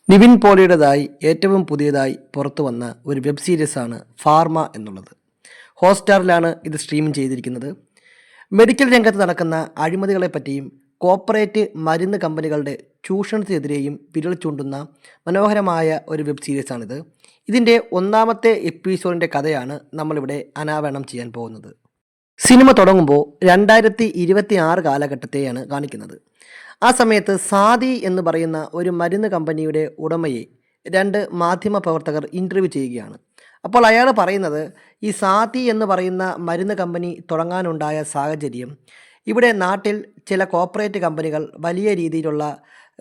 നിവിൻ പോളിയുടേതായി ഏറ്റവും പുതിയതായി പുറത്തു വന്ന ഒരു വെബ് സീരീസാണ് ഫാർമ എന്നുള്ളത്. ഹോട്ട്സ്റ്റാറിലാണ് ഇത് സ്ട്രീമിംഗ് ചെയ്തിരിക്കുന്നത്. മെഡിക്കൽ രംഗത്ത് നടക്കുന്ന അഴിമതികളെപ്പറ്റിയും കോർപ്പറേറ്റ് മരുന്ന് കമ്പനികളുടെ ചൂഷണത്തിനെതിരെയും വിരൽ ചൂണ്ടുന്ന മനോഹരമായ ഒരു വെബ് സീരീസാണിത്. ഇതിൻ്റെ ഒന്നാമത്തെ എപ്പിസോഡിൻ്റെ കഥയാണ് നമ്മളിവിടെ അനാവരണം ചെയ്യാൻ പോകുന്നത്. സിനിമ തുടങ്ങുമ്പോൾ 2026 കാലഘട്ടത്തെയാണ് കാണിക്കുന്നത്. ആ സമയത്ത് സാദി എന്ന് പറയുന്ന ഒരു മരുന്ന് കമ്പനിയുടെ ഉടമയെ രണ്ട് മാധ്യമപ്രവർത്തകർ ഇൻ്റർവ്യൂ ചെയ്യുകയാണ്. അപ്പോൾ അയാൾ പറയുന്നത്, ഈ സാദി എന്ന് പറയുന്ന മരുന്ന് കമ്പനി തുടങ്ങാനുണ്ടായ സാഹചര്യം, ഇവിടെ നാട്ടിൽ ചില കോർപ്പറേറ്റ് കമ്പനികൾ വലിയ രീതിയിലുള്ള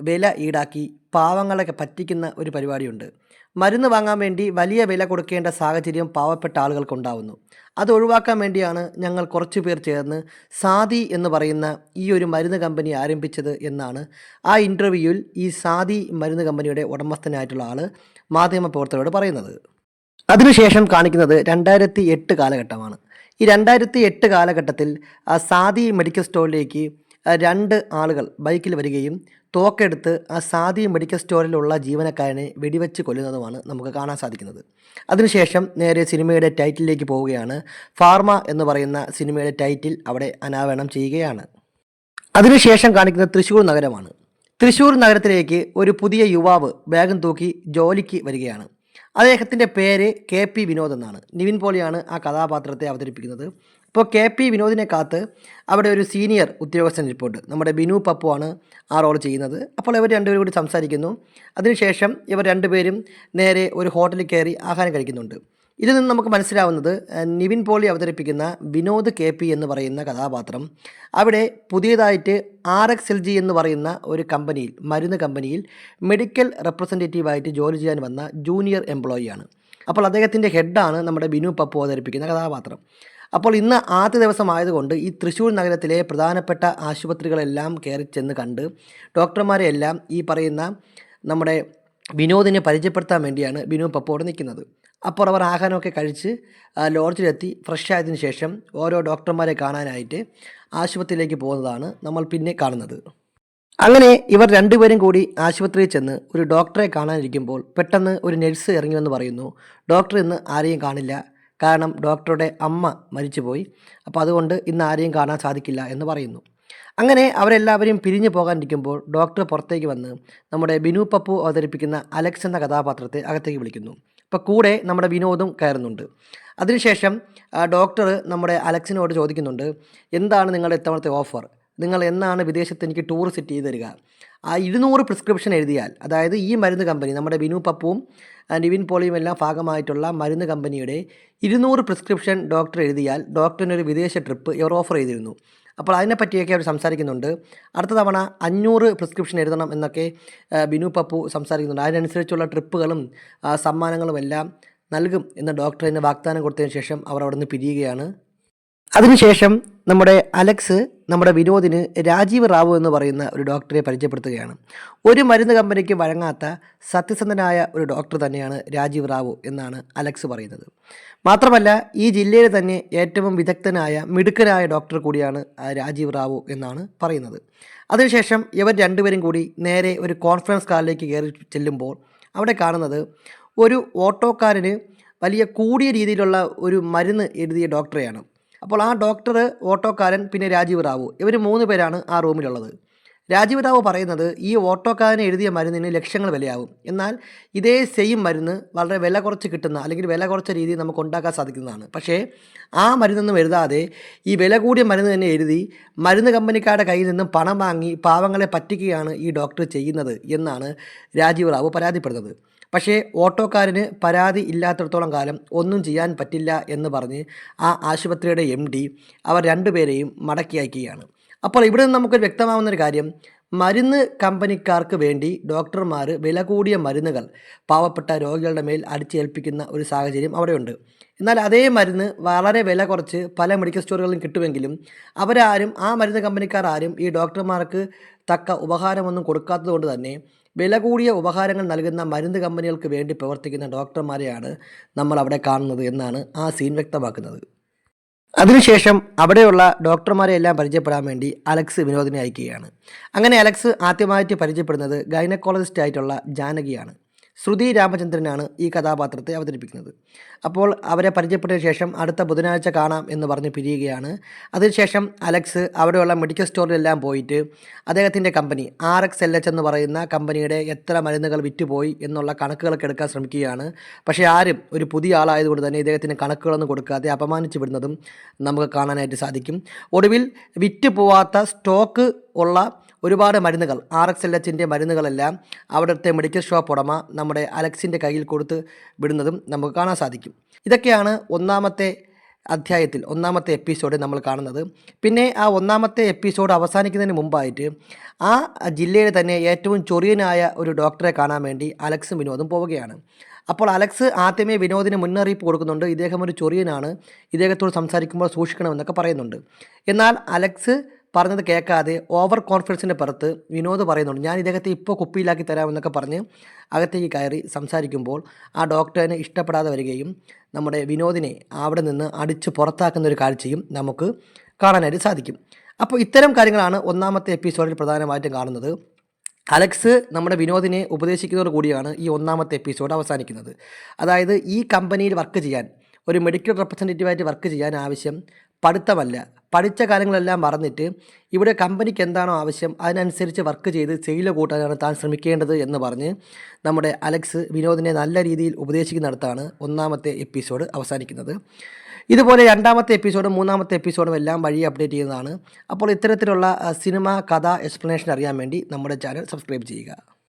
വില ഈടാക്കി പാവങ്ങളെ പറ്റിക്കുന്ന ഒരു പരിപാടിയുണ്ട്. മരുന്ന് വാങ്ങാൻ വേണ്ടി വലിയ വില കൊടുക്കേണ്ട സാഹചര്യം പാവപ്പെട്ട ആളുകൾക്കുണ്ടാവുന്നു. അത് ഒഴിവാക്കാൻ വേണ്ടിയാണ് ഞങ്ങൾ കുറച്ച് പേർ ചേർന്ന് സാദി എന്ന് പറയുന്ന ഈ ഒരു മരുന്ന് കമ്പനി ആരംഭിച്ചത് എന്നാണ് ആ ഇൻ്റർവ്യൂവിൽ ഈ സാദി മരുന്ന് കമ്പനിയുടെ ഉടമസ്ഥനായിട്ടുള്ള ആൾ മാധ്യമപ്രവർത്തകരോട് പറയുന്നത്. അതിനുശേഷം കാണിക്കുന്നത് 2008 കാലഘട്ടമാണ്. ഈ 2008 കാലഘട്ടത്തിൽ ആ സാദി മെഡിക്കൽ സ്റ്റോറിലേക്ക് രണ്ട് ആളുകൾ ബൈക്കിൽ വരികയും തോക്കെടുത്ത് ആ സാദി മെഡിക്കൽ സ്റ്റോറിലുള്ള ജീവനക്കാരനെ വെടിവെച്ച് കൊല്ലുന്നതുമാണ് നമുക്ക് കാണാൻ സാധിക്കുന്നത്. അതിനുശേഷം നേരെ സിനിമയുടെ ടൈറ്റിലേക്ക് പോവുകയാണ്. ഫാർമ എന്ന് പറയുന്ന സിനിമയുടെ ടൈറ്റിൽ അവിടെ അനാവരണം ചെയ്യുകയാണ്. അതിനുശേഷം കാണിക്കുന്നത് തൃശ്ശൂർ നഗരമാണ്. തൃശ്ശൂർ നഗരത്തിലേക്ക് ഒരു പുതിയ യുവാവ് ബാഗും തൂക്കി ജോലിക്ക് വരികയാണ്. അദ്ദേഹത്തിൻ്റെ പേര് KP വിനോദ് എന്നാണ്. നിവിൻ പോളിയാണ് ആ കഥാപാത്രത്തെ അവതരിപ്പിക്കുന്നത്. അപ്പോൾ KP വിനോദിനെ കാത്ത് അവിടെ ഒരു സീനിയർ ഉദ്യോഗസ്ഥൻ ഇരിപ്പുണ്ട്. നമ്മുടെ ബിനു പപ്പു ആണ് ആ റോൾ ചെയ്യുന്നത്. അപ്പോൾ ഇവർ രണ്ടുപേരും കൂടി സംസാരിക്കുന്നു. അതിനുശേഷം ഇവർ രണ്ടുപേരും നേരെ ഒരു ഹോട്ടലിൽ കയറി ആഹാരം കഴിക്കുന്നുണ്ട്. ഇതിൽ നിന്ന് നമുക്ക് മനസ്സിലാവുന്നത്, നിവിൻ പോളി അവതരിപ്പിക്കുന്ന വിനോദ് KP എന്ന് പറയുന്ന കഥാപാത്രം അവിടെ പുതിയതായിട്ട് RXLG എന്ന് പറയുന്ന ഒരു കമ്പനിയിൽ, മരുന്ന് കമ്പനിയിൽ മെഡിക്കൽ റെപ്രസെൻറ്റേറ്റീവായിട്ട് ജോലി ചെയ്യാൻ വന്ന ജൂനിയർ എംപ്ലോയിയാണ്. അപ്പോൾ അദ്ദേഹത്തിൻ്റെ ഹെഡാണ് നമ്മുടെ ബിനു പപ്പു അവതരിപ്പിക്കുന്ന കഥാപാത്രം. അപ്പോൾ ഇന്ന് ആദ്യ ദിവസമായതുകൊണ്ട് ഈ തൃശ്ശൂർ നഗരത്തിലെ പ്രധാനപ്പെട്ട ആശുപത്രികളെല്ലാം കയറി ചെന്ന് കണ്ട് ഡോക്ടർമാരെയെല്ലാം ഈ പറയുന്ന നമ്മുടെ വിനോദിനെ പരിചയപ്പെടുത്താൻ വേണ്ടിയാണ് ബിനു പപ്പോട് നിൽക്കുന്നത്. അപ്പോൾ അവർ ആഹാരമൊക്കെ കഴിച്ച് ലോഡ്ജിലെത്തി ഫ്രഷ് ആയതിനു ശേഷം ഓരോ ഡോക്ടർമാരെ കാണാനായിട്ട് ആശുപത്രിയിലേക്ക് പോകുന്നതാണ് നമ്മൾ പിന്നെ കാണുന്നത്. അങ്ങനെ ഇവർ രണ്ടുപേരും കൂടി ആശുപത്രിയിൽ ചെന്ന് ഒരു ഡോക്ടറെ കാണാനിരിക്കുമ്പോൾ പെട്ടെന്ന് ഒരു നഴ്സ് ഇറങ്ങി പറയുന്നു, ഡോക്ടർ ഇന്ന് ആരെയും കാണില്ല, കാരണം ഡോക്ടറുടെ അമ്മ മരിച്ചുപോയി, അപ്പോൾ അതുകൊണ്ട് ഇന്ന് ആരെയും കാണാൻ സാധിക്കില്ല എന്ന് പറയുന്നു. അങ്ങനെ അവരെല്ലാവരും പിരിഞ്ഞു പോകാനിരിക്കുമ്പോൾ ഡോക്ടർ പുറത്തേക്ക് വന്ന് നമ്മുടെ ബിനു പപ്പു അവതരിപ്പിക്കുന്ന അലക്സ് എന്ന കഥാപാത്രത്തെ അകത്തേക്ക് വിളിക്കുന്നു. അപ്പോൾ കൂടെ നമ്മുടെ വിനോദും കയറുന്നുണ്ട്. അതിനുശേഷം ഡോക്ടർ നമ്മുടെ അലക്സിനോട് ചോദിക്കുന്നുണ്ട്, എന്താണ് നിങ്ങളുടെ ഇത്തവണത്തെ ഓഫർ, നിങ്ങൾ എന്നാണ് വിദേശത്ത് എനിക്ക് ടൂർ സെറ്റ് ചെയ്ത് തരിക. ആ 200 പ്രിസ്ക്രിപ്ഷൻ എഴുതിയാൽ, അതായത് ഈ മരുന്ന് കമ്പനി നമ്മുടെ ബിനു പപ്പുവും നിവിൻ പോളിയും എല്ലാം ഭാഗമായിട്ടുള്ള മരുന്ന് കമ്പനിയുടെ 200 പ്രിസ്ക്രിപ്ഷൻ ഡോക്ടർ എഴുതിയാൽ ഡോക്ടറിനൊരു വിദേശ ട്രിപ്പ് ഇവർ ഓഫർ ചെയ്തിരുന്നു. അപ്പോൾ അതിനെപ്പറ്റിയൊക്കെ അവർ സംസാരിക്കുന്നുണ്ട്. അടുത്ത തവണ 500 പ്രിസ്ക്രിപ്ഷൻ എഴുതണം എന്നൊക്കെ ബിനു പപ്പു സംസാരിക്കുന്നുണ്ട്. അതിനനുസരിച്ചുള്ള ട്രിപ്പുകളും സമ്മാനങ്ങളും എല്ലാം നൽകും എന്ന് ഡോക്ടറിന് വാഗ്ദാനം കൊടുത്തതിന് ശേഷം അവർ അവിടെ നിന്ന് പിരിയുകയാണ്. അതിനുശേഷം നമ്മുടെ അലക്സ് നമ്മുടെ വിനോദിന് രാജീവ് റാവു എന്ന് പറയുന്ന ഒരു ഡോക്ടറെ പരിചയപ്പെടുത്തുകയാണ്. ഒരു മരുന്ന് കമ്പനിക്ക് വഴങ്ങാത്ത സത്യസന്ധനായ ഒരു ഡോക്ടർ തന്നെയാണ് രാജീവ് റാവു എന്നാണ് അലക്സ് പറയുന്നത്. മാത്രമല്ല ഈ ജില്ലയിൽ തന്നെ ഏറ്റവും വിദഗ്ധനായ മിടുക്കനായ ഡോക്ടർ കൂടിയാണ് രാജീവ് റാവു എന്നാണ് പറയുന്നത്. അതിനുശേഷം ഇവർ രണ്ടുപേരും കൂടി നേരെ ഒരു കോൺഫറൻസ് കാളിലേക്ക് കയറി ചെല്ലുമ്പോൾ അവിടെ കാണുന്നത് ഒരു ഓട്ടോക്കാരന് വലിയ കൂടിയ രീതിയിലുള്ള ഒരു മരുന്ന് എഴുതിയ ഡോക്ടറെയാണ്. അപ്പോൾ ആ ഡോക്ടർ, ഓട്ടോക്കാരൻ, പിന്നെ രാജീവ് റാവു, ഇവർ 3 പേരാണ് ആ റൂമിലുള്ളത്. രാജീവ് റാവു പറയുന്നത്, ഈ ഓട്ടോക്കാരൻ എഴുതിയ മരുന്നിന് ലക്ഷങ്ങൾ വിലയാവും, എന്നാൽ ഇതേ സെയിം മരുന്ന് വളരെ വില കുറച്ച് കിട്ടുന്ന, അല്ലെങ്കിൽ വില കുറച്ച രീതിയിൽ നമുക്ക് ഉണ്ടാക്കാൻ സാധിക്കുന്നതാണ്. പക്ഷേ ആ മരുന്നൊന്നും എഴുതാതെ ഈ വില കൂടിയ മരുന്ന് തന്നെ എഴുതി മരുന്ന് കമ്പനിക്കാരുടെ കയ്യിൽ നിന്നും പണം വാങ്ങി പാവങ്ങളെ പറ്റിക്കുകയാണ് ഈ ഡോക്ടർ ചെയ്യുന്നത് എന്നാണ് രാജീവ് റാവു പരാതിപ്പെടുന്നത്. പക്ഷേ ഓട്ടോക്കാരന് പരാതി ഇല്ലാത്തിടത്തോളം കാലം ഒന്നും ചെയ്യാൻ പറ്റില്ല എന്ന് പറഞ്ഞ് ആ ആശുപത്രിയുടെ MD അവർ രണ്ടുപേരെയും മടക്കി അയക്കുകയാണ്. അപ്പോൾ ഇവിടെ നിന്ന് നമുക്ക് വ്യക്തമാവുന്നൊരു കാര്യം, മരുന്ന് കമ്പനിക്കാർക്ക് വേണ്ടി ഡോക്ടർമാർ വില കൂടിയ മരുന്നുകൾ പാവപ്പെട്ട രോഗികളുടെ മേൽ അടിച്ചേൽപ്പിക്കുന്ന ഒരു സാഹചര്യം അവിടെയുണ്ട്. എന്നാൽ അതേ മരുന്ന് വളരെ വില കുറച്ച് പല മെഡിക്കൽ സ്റ്റോറുകളിലും കിട്ടുമെങ്കിലും അവരാരും, ആ മരുന്ന് കമ്പനിക്കാർ ആരും ഈ ഡോക്ടർമാർക്ക് തക്ക ഉപഹാരമൊന്നും കൊടുക്കാത്തത് കൊണ്ട് തന്നെ വില കൂടിയ ഉപഹാരങ്ങൾ നൽകുന്ന മരുന്ന് കമ്പനികൾക്ക് വേണ്ടി പ്രവർത്തിക്കുന്ന ഡോക്ടർമാരെയാണ് നമ്മൾ അവിടെ കാണുന്നത് എന്നാണ് ആ സീൻ വ്യക്തമാക്കുന്നത്. അതിനുശേഷം അവിടെയുള്ള ഡോക്ടർമാരെ എല്ലാം പരിചയപ്പെടാൻ വേണ്ടി അലക്സ് വിനോദിനെ അയക്കുകയാണ്. അങ്ങനെ അലക്സ് ആദ്യമായിട്ട് പരിചയപ്പെടുന്നത് ഗൈനക്കോളജിസ്റ്റ് ആയിട്ടുള്ള ജാനകിയാണ്. ശ്രുതി രാമചന്ദ്രനാണ് ഈ കഥാപാത്രത്തെ അവതരിപ്പിക്കുന്നത്. അപ്പോൾ അവരെ പരിചയപ്പെട്ടതിന് ശേഷം അടുത്ത ബുധനാഴ്ച കാണാം എന്ന് പറഞ്ഞ് പിരിയുകയാണ്. അതിനുശേഷം അലക്സ് അവിടെയുള്ള മെഡിക്കൽ സ്റ്റോറിലെല്ലാം പോയിട്ട് അദ്ദേഹത്തിൻ്റെ കമ്പനി RXLH എന്ന് പറയുന്ന കമ്പനിയുടെ എത്ര മരുന്നുകൾ വിറ്റുപോയി എന്നുള്ള കണക്കുകളൊക്കെ എടുക്കാൻ ശ്രമിക്കുകയാണ്. പക്ഷേ ആരും ഒരു പുതിയ ആളായതുകൊണ്ട് തന്നെ ഇദ്ദേഹത്തിന് കണക്കുകളൊന്നും കൊടുക്കാതെ അപമാനിച്ചു വിടുന്നതും നമുക്ക് കാണാനായിട്ട് സാധിക്കും. ഒടുവിൽ വിറ്റ് പോവാത്ത സ്റ്റോക്ക് ഉള്ള ഒരുപാട് മരുന്നുകൾ RXLHൻ്റെ മരുന്നുകളെല്ലാം അവിടുത്തെ മെഡിക്കൽ ഷോപ്പ് ഉടമ നമ്മുടെ അലക്സിൻ്റെ കയ്യിൽ കൊടുത്ത് വിടുന്നതും നമുക്ക് കാണാൻ സാധിക്കും. ഇതൊക്കെയാണ് ഒന്നാമത്തെ അധ്യായത്തിൽ ഒന്നാമത്തെ എപ്പിസോഡ് നമ്മൾ കാണുന്നത്. പിന്നെ ആ ഒന്നാമത്തെ എപ്പിസോഡ് അവസാനിക്കുന്നതിന് മുമ്പായിട്ട് ആ ജില്ലയിലെ തന്നെ ഏറ്റവും ചൊറിയനായ ഒരു ഡോക്ടറെ കാണാൻ വേണ്ടി അലക്സും വിനോദും പോവുകയാണ്. അപ്പോൾ അലക്സ് ആദ്യമേ വിനോദിന് മുന്നറിയിപ്പ് കൊടുക്കുന്നുണ്ട്, ഇദ്ദേഹം ഒരു ചൊറിയനാണ്, ഇദ്ദേഹത്തോട് സംസാരിക്കുമ്പോൾ സൂക്ഷിക്കണമെന്നൊക്കെ പറയുന്നുണ്ട്. എന്നാൽ അലക്സ് പറഞ്ഞത് കേൾക്കാതെ ഓവർ കോൺഫിഡൻസിൻ്റെ പുറത്ത് വിനോദ് പറയുന്നുണ്ട്, ഞാൻ ഇദ്ദേഹത്തെ ഇപ്പോൾ കുപ്പിയിലാക്കി തരാമെന്നൊക്കെ പറഞ്ഞ് അകത്തേക്ക് കയറി സംസാരിക്കുമ്പോൾ ആ ഡോക്ടറിന് ഇഷ്ടപ്പെടാതെ വരികയും നമ്മുടെ വിനോദിനെ അവിടെ നിന്ന് അടിച്ച് പുറത്താക്കുന്ന ഒരു കാഴ്ചയും നമുക്ക് കാണാനായിട്ട് സാധിക്കും. അപ്പോൾ ഇത്തരം കാര്യങ്ങളാണ് ഒന്നാമത്തെ എപ്പിസോഡിൽ പ്രധാനമായിട്ടും കാണുന്നത്. അലക്സ് നമ്മുടെ വിനോദിനെ ഉപദേശിക്കുന്നതോടു കൂടിയാണ് ഈ ഒന്നാമത്തെ എപ്പിസോഡ് അവസാനിക്കുന്നത്. അതായത് ഈ കമ്പനിയിൽ വർക്ക് ചെയ്യാൻ, ഒരു മെഡിക്കൽ റെപ്രസെൻറ്റേറ്റീവായിട്ട് വർക്ക് ചെയ്യാൻ ആവശ്യം പഠിത്തമല്ല, പഠിച്ച കാര്യങ്ങളെല്ലാം മറന്നിട്ട് ഇവിടെ കമ്പനിക്ക് എന്താണോ ആവശ്യം അതിനനുസരിച്ച് വർക്ക് ചെയ്ത് സെയിൽ കൂട്ടാനാണ് താൻ ശ്രമിക്കേണ്ടത് എന്ന് പറഞ്ഞ് നമ്മുടെ അലക്സ് വിനോദിനെ നല്ല രീതിയിൽ ഉപദേശിക്കുന്നിടത്താണ് ഒന്നാമത്തെ എപ്പിസോഡ് അവസാനിക്കുന്നത്. ഇതുപോലെ രണ്ടാമത്തെ എപ്പിസോഡും മൂന്നാമത്തെ എപ്പിസോഡും എല്ലാം വഴി അപ്ഡേറ്റ് ചെയ്യുന്നതാണ്. അപ്പോൾ ഇത്തരത്തിലുള്ള സിനിമ കഥ എക്സ്പ്ലനേഷൻ അറിയാൻ വേണ്ടി നമ്മുടെ ചാനൽ സബ്സ്ക്രൈബ് ചെയ്യുക.